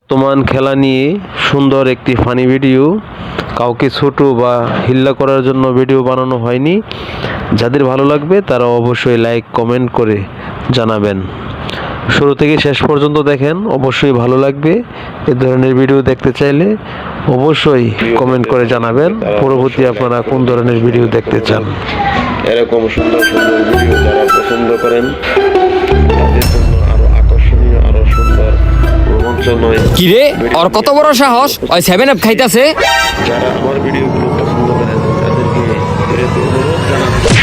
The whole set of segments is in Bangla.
বর্তমান খেলা নিয়ে সুন্দর একটি ফানি ভিডিও, কাউকে ছোট বা হিল্লা করার জন্য ভিডিও বানানো হয়নি। যাদের ভালো লাগবে তারা অবশ্যই লাইক কমেন্ট করে জানাবেন। শুরু থেকে শেষ পর্যন্ত দেখেন, অবশ্যই ভালো লাগবে। এ ধরনের ভিডিও দেখতে চাইলে অবশ্যই কমেন্ট করে জানাবেন পরবর্তী আপনারা কোন ধরনের ভিডিও দেখতে চান। এরকম সুন্দর সুন্দর ভিডিও যারা পছন্দ করেন তাদের জন্য আরো আকর্ষণীয়, আরো সুন্দর রোমাঞ্চময়। কি রে, ওর কত বড় সাহস, ওই 7 আপ খাইতাছে। যারা আমার ভিডিওগুলো পছন্দ করেন তাদেরকে অনুরোধ জানাচ্ছি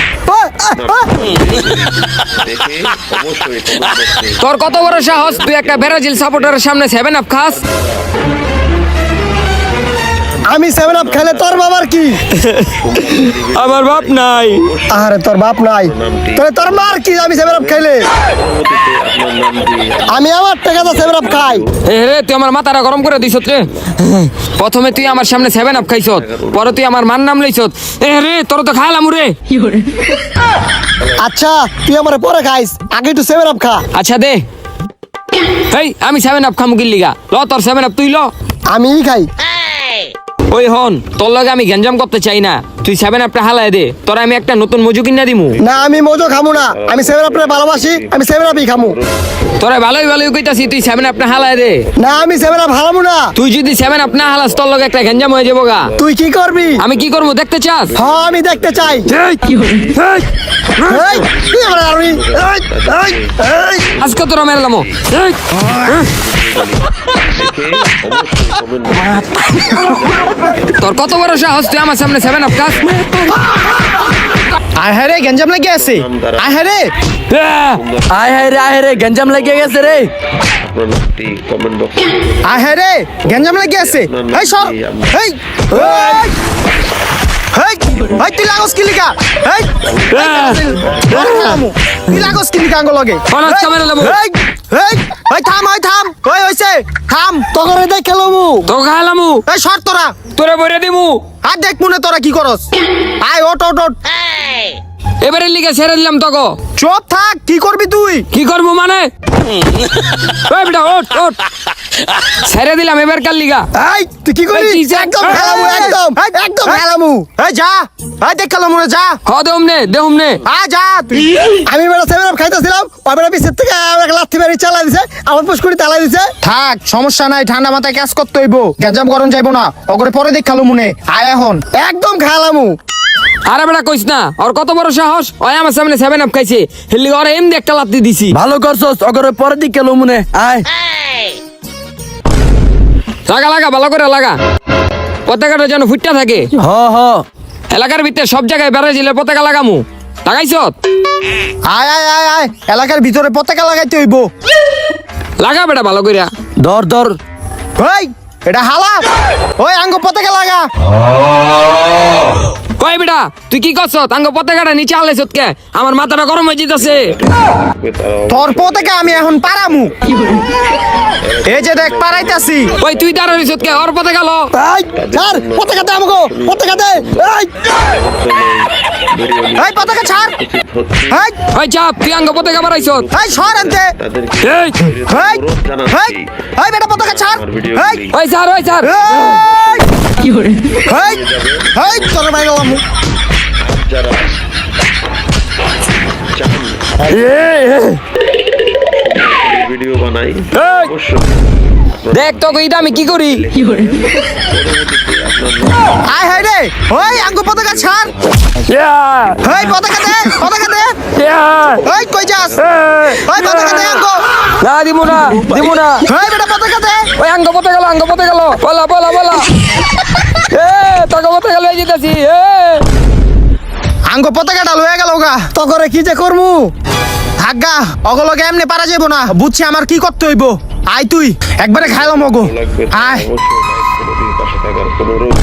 দেখে অবশ্যই কমেন্ট করতে। তোর কত বড় সাহস, তুই একটা ব্রাজিল সাপোর্টারের সামনে 7 আপ খাস? আমি 7 আপ খেলে তোর বাবার কি? আমার বাপ নাই। আরে তোর বাপ নাই, তাহলে তোর মার কি? আমি 7 আপ খেলে পরবর্তীতে আপনার নাম দিয়ে আমি আমার টাকা তো 7 আপ খাই। এ রে, তুই আমার মাথাটা গরম করে দিছ রে। প্রথমে তুই আমার সামনে 7 আপ খাইছত, পরে তুই আমার মান নাম লইছত। এ রে, তোর তো খাইলাম রে। আচ্ছা তুই আমার পরে খাইস, আগে একটু 7 আপ খা। আচ্ছা দে। এই আমি 7 আপ খামু কি লিগা? ল তোর 7 আপ তুই ল। আমি খাই। ওই হন, তোর লগে আমি গ্যাঞ্জাম করতে চাই না। তুই 7 আপটা হালাই দে, তোর আমি একটা নতুন মজু কিনা দিমু। না আমি মজো খামু না, আমি 7 আপরে ভালোবাসি, আমি 7 আপই খামু। তোরা ভালোই ভালোই কইতাছি, তুই 7 আপটা হালাই দে। না আমি 7 আপ হারামু না। তুই যদি 7 আপ না হালাস, তোর লগে একটা গ্যাঞ্জাম হয়ে যাবো গা। তুই কি করবি? আমি কি করবো দেখতে চাস? হ্যাঁ আমি দেখতে চাই। এই, তুই আমার আরবি। আজকে তোরা মেরলামো। দেখে অবশ্যই কমেন্ট তোর কত বড় সাহস, তুই আমার সামনে 7 আপ খাস? আয় হ্যাঁ রে গঞ্জাম লেগে আছে। আয় হ্যাঁ রে, আয় রে গঞ্জাম লেগে গেছে রে। আপনার নামটি কমেন্ট বক্সে আয় হ্যাঁ রে গঞ্জাম লেগে আছে। এই সব এই এই এই তুই লাগস কি লিগা? এই তুই লাগস কি লিগা আঙ্গুল লগে? অনার্স ক্যামেরা লামু। এই এই এই থাম, ওই থাম, ওই হইছে থাম, তোরে দেখ খেলমু। তো খাইলামু, এই সর তোরা, তোরে বইরে দিমু। আর দেখ মনে তোরা কি করস। আয় ওট ওট ওট। এবারে লিগে ছেড়ে দিলাম তোকে। চুপ থাক, কি করবি তুই? কি করবো মানে? ওই বেটা ওঠ ওঠ, ছেড়ে দিলাম এবার কাল লিগা। এই তুই কি করবি? এই, কি- একদম খেলামু, একদম একদম খেলামু। এই যা, এই দেখ খেলামু না, যা হ দেহুম নে। যা তুই। আমি বেটা 7 আপ খাইতেছিলাম, ওই বেটা পিছের থেকে আমাকে লাথি মারি চালা দিছে, আমার পুষ্কুড়ি তালা দিছে। থাক সমস্যা নাই, ঠান্ডা মাথায় কাজ করতে হইব, গেজাম গরম যাইবো না। ওগরে পরে দেখ খেলো মনে। আয় এখন একদম খেলামু। আরে বেটা কইস না, ওর কত বড় সাহস, ওই আমার সামনে 7 আপ খাইছে। হেলি ওরে এমনি একটা লাথি দিছি। ভালো করছস, অগরে পরে দিকে লো মনে আয়। লাগা লাগা, ভালো করে লাগা, পতাকাটা যেন ফুটটা থাকে। হ হ এলাকার ভিতরে সব জায়গায় ব্রাজিলের পতাকা লাগামু। লাগাইছ? আয় আয় আয় আয়, এলাকার ভিতরে পতাকা লাগাইতে হইব। লাগা বেটা ভালো কইরা। ধর ধর। ওই এটা হালা, ওই আঙ্গ পতাকা লাগা। কই বেটা তুই কি করছ? তাঙ্গ পতাকাটা নিচে আলাইছ কে? আমার মাথাটা গরম হয়ে যেতেছে। তোর পতাকা আমি এখন পারামু। এই যে দেখ পারাইতাছি। ওই তুই দাঁড়া রইছ কে? ওর পতাকা লো। এই ছাড় পতাকা দে আমাকে, পতাকা দে। এই এই পতাকা ছাড়। এই ওই চাপ, তুই আঙ্গ পতাকা বাড়াইছ। এই সর আনতে। তাদেরকে এই এই এই এই বেটা পতাকা ছাড়। এই ওই স্যার ওই স্যার। কি করে? এই এই তোর ভাই গেলাম। যারা চান ভিডিও বানাই অবশ্যই দেখ তো এইটা আমি কি করি। আয় হায় রে, ওই আঙ্গ পতাকা ছাড়। এই পতাকা দে, পতাকা দে। এই কই যাস? ওই পতাকা দে আঙ্গ। না দিব না, দিব না। এই বেটা পতাকা দে। ওই আঙ্গ পতাকা লো, আঙ্গ পতাকা লো। বলা বলা বলা। তোকে পতাকা লয়ে যেতেছি। আঙ্গ পতাকাটা লয়ে গেল গা। তকরে কি যে করমু? হাগা অগলগে এমনি পারা যাবো না, বুঝছি আমার কি করতে হইব। আয় তুই একবারে খাইলাম অগো। লাগবে আয় অবশ্যই লাইক করে দিন, পাশে থাকার অনুরোধ।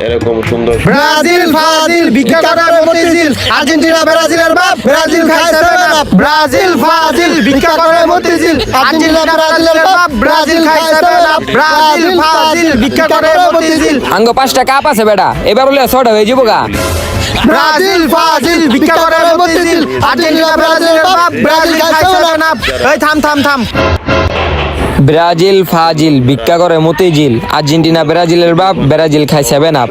এরকম সুন্দর ব্রাজিল ফাজিল ভিক্ষা করে মতিঝিল, আর্জেন্টিনা ব্রাজিলের বাপ, ব্রাজিল খায় 7 আপ। ব্রাজিল ফাজিল ভিক্ষা করে মতিঝিল, আর্জেন্টিনা ব্রাজিলের বাপ, ব্রাজিল খায় 7 আপ। ব্রাজিল ফাজিল ভিক্ষা করে মতিঝিল, আঙ্গ 5টা কাপ আছে বেটা, এবার বলে 6টা হয়ে যাবো গা। ব্রাজিল ফাজিল ভিক্ষা করে মতিঝিল, আর্জেন্টিনা ব্রাজিলের বাপ, ব্রাজিল খায় 7 আপ। এই থাম থাম থাম। ব্রাজিল ফাজিল ভিক্ষা করে মতিঝিল, আর্জেন্টিনা ব্রাজিলের বাপ, ব্রাজিল খায় 7 আপ।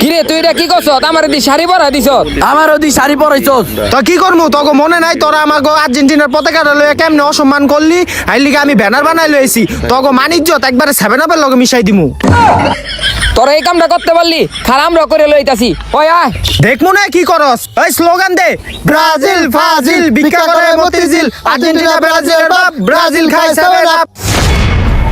কিরে তুই এটা কি করছ? আমার দি শাড়ি পরা দিছ। আমার ওদি শাড়ি পরাইছস। তো কি করবো তোকে মনে নাই তোরা আমাকে আর্জেন্টিনার পতাকাটা লয়ে কেমনে অসম্মান করলি, আইলিকে আমি ব্যানার বানাই লইছি তোকে মানিজ্যত একবারে 7 আপের লগে মিশাই দিমু। তোরা এই কামটা করতে পারলি, খারাপ আমরা করে লইতাছি। ওই আয় দেখমু না কি করস, ওই স্লোগান দে, ব্রাজিল ফাজিল ভিক্ষা করে মতিঝিল, আর্জেন্টিনা ব্রাজিলের বাপ, ব্রাজিল খায় 7 আপ।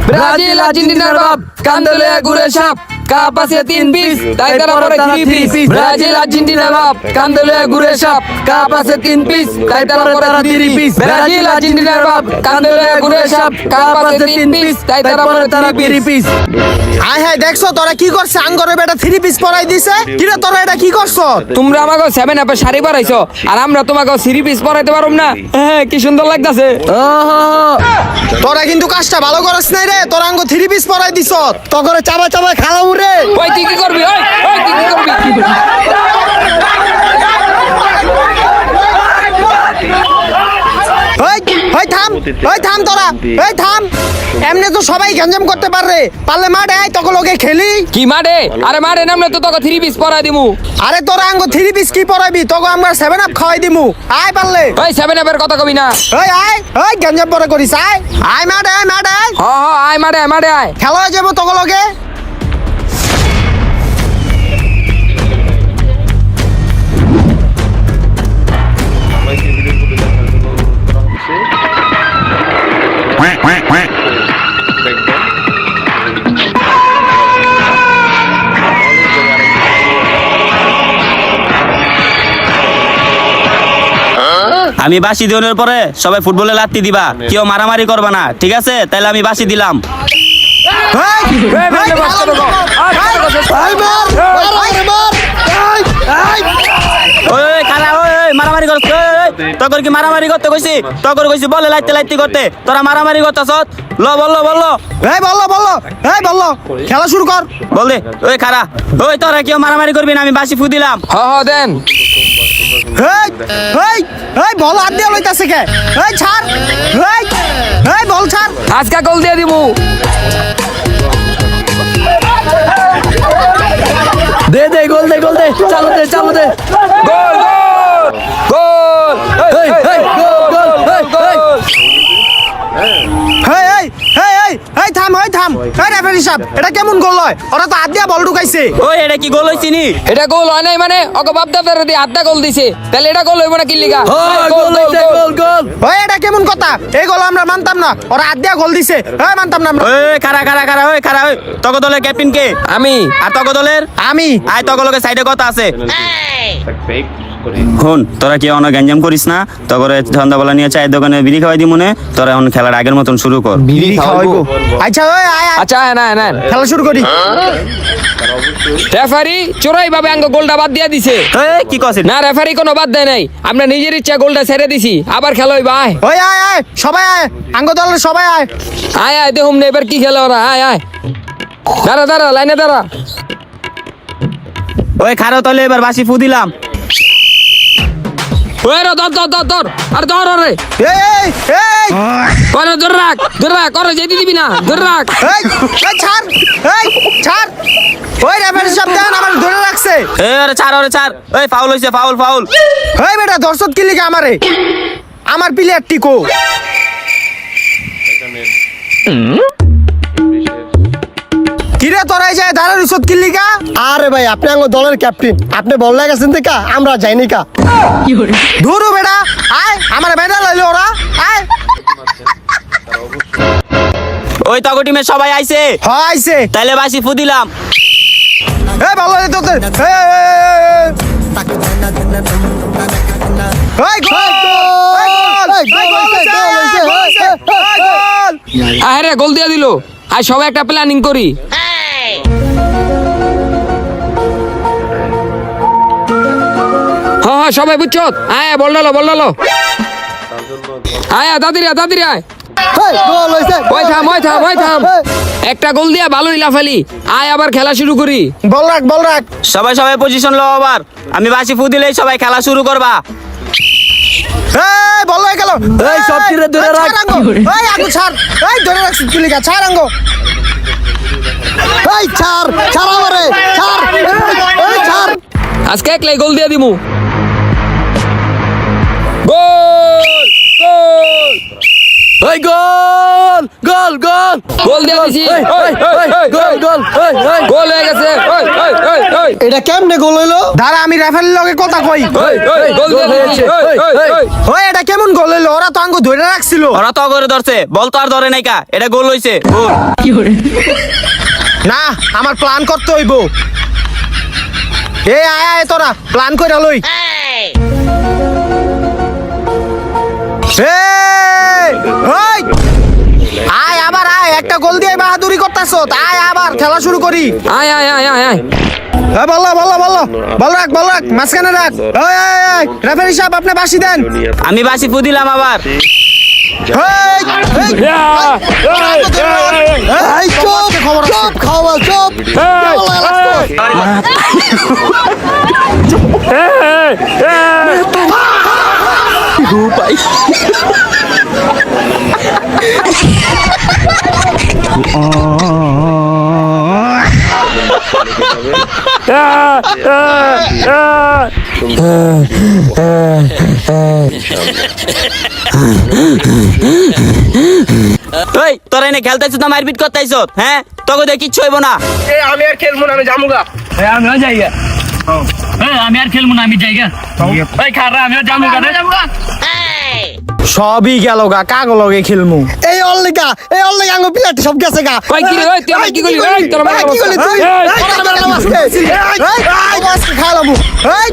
ব্রাজিল আর্জেন্টিনার বাপ, কান্দলে ঘুরে সাপ, কাপ আছে 3 পিস, তাই তারা পরে 3 পিস। ব্রাজিল আর্জেন্টিনার বাপ, কান্দলে ঘুরে সাপ, কাপ আছে 3 পিস, তাই তারা পরে 3 পিস। ব্রাজিল আর্জেন্টিনার বাপ, কান্দলে ঘুরে সাপ, কাপ আছে 3 পিস, তাই তারা পরে 3 পিস। হাই হাই দেখছো তোরা কি করছে, আঙ্গরে বেটা 3 পিস পরাই দিছে। কিরে তোরা এটা কি করছ? তোমরা আমাকে 7 আপে শাড়ি পরাইছো, আর আমরা তোমাকে 3 পিস পরাইতে পারুম না? হ্যাঁ, কি সুন্দর লাগতাছে। তোরা কিন্তু কাজটা ভালো করছ নাই রে, তোরা আঙ্গ 3 পিস পরাই দিছ, তগরে চাবা চাবা খালাম রে। ওই তুই কি করবি? ওই তুই কি করবি? ওই থাম তোরা, ওই থাম। এমনি তো সবাই গঞ্জাম করতে পারে, পারলে মাঠে আয় তোকে লগে খেলি। কি মাঠে? আরে মাঠে নামলে তো তোকে 3 পিস পরাই দিমু। আরে তোরা আঙ্গ 3 পিস কি পরাইবি, তোকে আমরা 7 আপ খাওয়াই দিমু। আয় পারলে ওই 7 আপের কথা কবি না। ওই আয়, ওই গঞ্জাম পরে করিস, আয় আয় মাঠে আয়, মাঠে আয়, হ হ, আয় মাঠে আয়, মাঠে আয়। খেলা হয়ে যাবো তোকে লগে। আমি বাসি দেওয়ার পরে সবাই ফুটবলে লাত্তি দিবা, কেউ মারামারি করবা না, ঠিক আছে? তাহলে আমি বাসি দিলাম। ওই খালা, ওই মারামারি করছ, তখন কি মারামারি করতে কইছি? তখন কইছি বলে লাইতে লাইতে করতে, তোরা মারামারি করতেছ। বললো এই বললো খেলা শুরু কর। বললে ওই খারা, ওই তোরা কেউ মারামারি করবি না, আমি বাসি ফু দিলাম। হ হ, দেন। এই বল হাত দিয়ে লইতাছে কে? এই ছাড়, এই বল ছাড়। আজকা গোল দিয়ে দিমু। দে দে গোল দে, গোল দে, চালো দে, চালো দে। গোল গোল গোল। এই এই গোল গোল, এই এই এই থাম, এই রেফারি সাহেব, এটা কেমন গোল হয়? ওরা তো হাত দিয়ে বল ঢুকাইছে। ওই এটা কি গোল হইছি নি? এটা গোল হয় নাই মানে? ওকে বাপ দাদারে দিয়ে আড্ডা গোল দিছে, তাহলে এটা গোল হইব না কি লিগা? গোল হইছে, গোল গোল। ওই এটা কেমন কথা? এই গোল আমরা মানতাম না, ওরা হাত দিয়ে গোল দিছে, এই মানতাম না আমরা। ওই খারা, ওই খারা, ওই তক দলের ক্যাপ্টেন কে? আমি। আর তক দলের? আমি। আয় তক লোকের সাইডে কথা আছে। হন, তোরা কি অনেক গ্যাঞ্জাম করিস না, তগরে সন্ধ্যাবেলা নিয়ে চায়ের দোকানে বিড়ি খাওয়াই দি মনে। তোরা এখন খেলার আগের মতন শুরু কর। বিড়ি খাওয়াইবো? আচ্ছা ওই আয়, আচ্ছা না না, খেলা শুরু করি। রেফারি চোরাই ভাবে আঙ্গ গোলটা বাদ দিয়া দিছে। এই কি কছিস? না, রেফারি কোনো বাদ দেয় নাই, আমরা নিজের ইচ্ছা গোলটা ছেড়ে দিছি। আবার খেলা হইবা। আয় ওই আয়, সবাই আয়, আঙ্গ দলের সবাই আয়। আয় আয়, দেখুন না এবার কি খেলে ওরা। আয় দাঁড়া লাইনে দাঁড়া। ওই খারো তলে এবার বাসি ফু দিলাম। ওই রে, ধর আর ধর রে। এই করে ধর রাখ করে যেতে দিবি না, ধর রাখ। এই ছাড়। ওই রেফারি সাহেব দেন আমার ধরে রাখছে। আরে ছাড়, ওই ফাউল হইছে, ফাউল। ওই বেটা দর্শক কি লিখে আমারে, আমার প্লেয়ার টিকো। কিরে তোরা এই যায় ধারের উৎসব কি লিখা? আরে ভাই আপনি আমার দলের ক্যাপ্টেন, আপনি বল লাগাছেন দেখা আমরা যাইনি কা। ধুরু বেটা, আয় আমার বেটা লইলো ওরা, আয়। ওই তক টিমের সবাই আইছে? হ্যাঁ আইছে। তাইলে বাসি ফু দিলাম। এই ভালো রে তোদের। এই গোল। আরে গোল দিয়ে দিল। আয় সবাই একটা প্ল্যানিং করি। হ্যাঁ সবাই বুঝছো? আয় বল ডালো। আয় দাদিরা আয়। ওই থাম। একটা গোল দিয়া ভালোই লাফালি। আয় আবার খেলা শুরু করি। বল রাখ। সবাই পজিশন লো। আবার আমি বাসি ফু দিলেই সবাই খেলা শুরু করবা। এই বল হয়ে গেল এই, সব তীরে ধরে রাখ। এই আগু ছাড় এই ধরে রাখছিস তুই লিগা ছাড় আঙ্গো এই ছাড় ছাড় আমারে ছাড় এই ছাড় আজকে একলাই গোল দিয়ে দিমু গোল গোল এই গোল গোল গোল গোল দিয়ে দিছি এই, এই, এই, গোল গোল এই, এই। গোল হয়ে গেছে ওই ওই ওই ওই এটা কেমনে গোল হইলো? দাঁড়া আমি রেফারির লগে কথা কই ওই ওই গোল দিয়ে দিছি ওই ওই ওই ওই এটা কেমন গোল হইলো ওরা তো আঙ্গো ধরে রাখছিল ওরা তো করে ধরছে বল তো আর ধরে নাই কা এটা গোল হইছে গোল না আমার প্ল্যান করতে হইব এই আয় আয় তোরা প্ল্যান কইরা লই এই ওই আয় আবার আয় একটা গোল দিয়ে বাহাদুরি করতেছ আয় আবার খেলা শুরু করি আয় আয় আয় আয় আয় এই বল বল রাখ মাঝখানে রাখ ওই রেফারি সাহেব আপনি বাঁশি দেন আমি বাসি ফু দিলাম আবার এই চুপ চুপ খাওয়া চুপ কেমন লাগছে? এই তোরা এনে খেলতেছিস না মারপিট করতেছিস হ্যাঁ তোকে দেখি কিচ্ছু হইব না আমি আর খেলবো না আমি যাইগা এই খারা আমিও যামুগা সবই গেল গা কাগো লগে খেলমু এই অল্লিকা আঙ্গো প্লেট সব গেছে গা কই কি রে ওই তুই আমার কি করলি ওই তোর মারা কি করলি তুই আজকে খাইলাম এই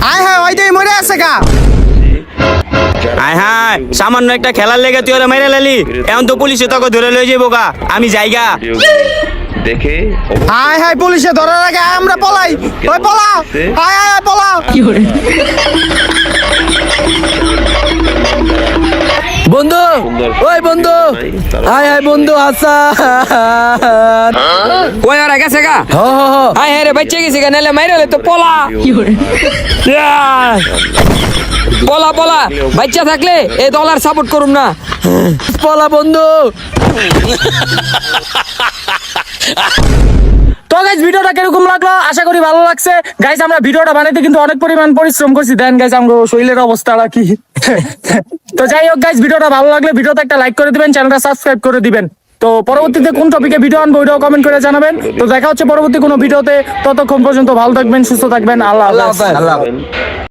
আয় হ্যাঁ ওই দেই মরে আছে গা আয় হায় সামান্য একটা খেলার লেগে তুই ওরা মেরে লালি এখন তো পুলিশে তোকে ধরে লয়ে যাবো গা আমি যাইগা দেখে আয় হায় পুলিশে ধরার আগে আয় আমরা পলাই ওই পলা আয় আয় আয় পলা বন্ধু ওই বন্ধু আয় আয় বন্ধু হাসান ওই আর গেছে গা হ হ হ আয় রে বাচ্চা গেছে গা নালে মাইরে তো পলা পলা পলা বাচ্চা থাকলে এই দলার সাপোর্ট করুম না পলা বন্ধু তো গাইস ভিডিওটা কিরকম লাগলো আশা করি ভালো লাগছে গাইস আমরা ভিডিওটা বানাইতে কিন্তু অনেক পরিমাণ পরিশ্রম করছি দেন গাইস আমরা শরীরের অবস্থাটা কি তো যাই হোক গাইস ভিডিওটা ভালো লাগলে ভিডিওতে একটা লাইক করে দিবেন চ্যানেলটা সাবস্ক্রাইব করে দিবেন তো পরবর্তীতে কোন টপিকে ভিডিও আনবো ওইটাও কমেন্ট করে জানাবেন তো দেখা হচ্ছে পরবর্তী কোনো ভিডিওতে ততক্ষণ পর্যন্ত ভালো থাকবেন সুস্থ থাকবেন আল্লাহ হাফেজ হাফেজ।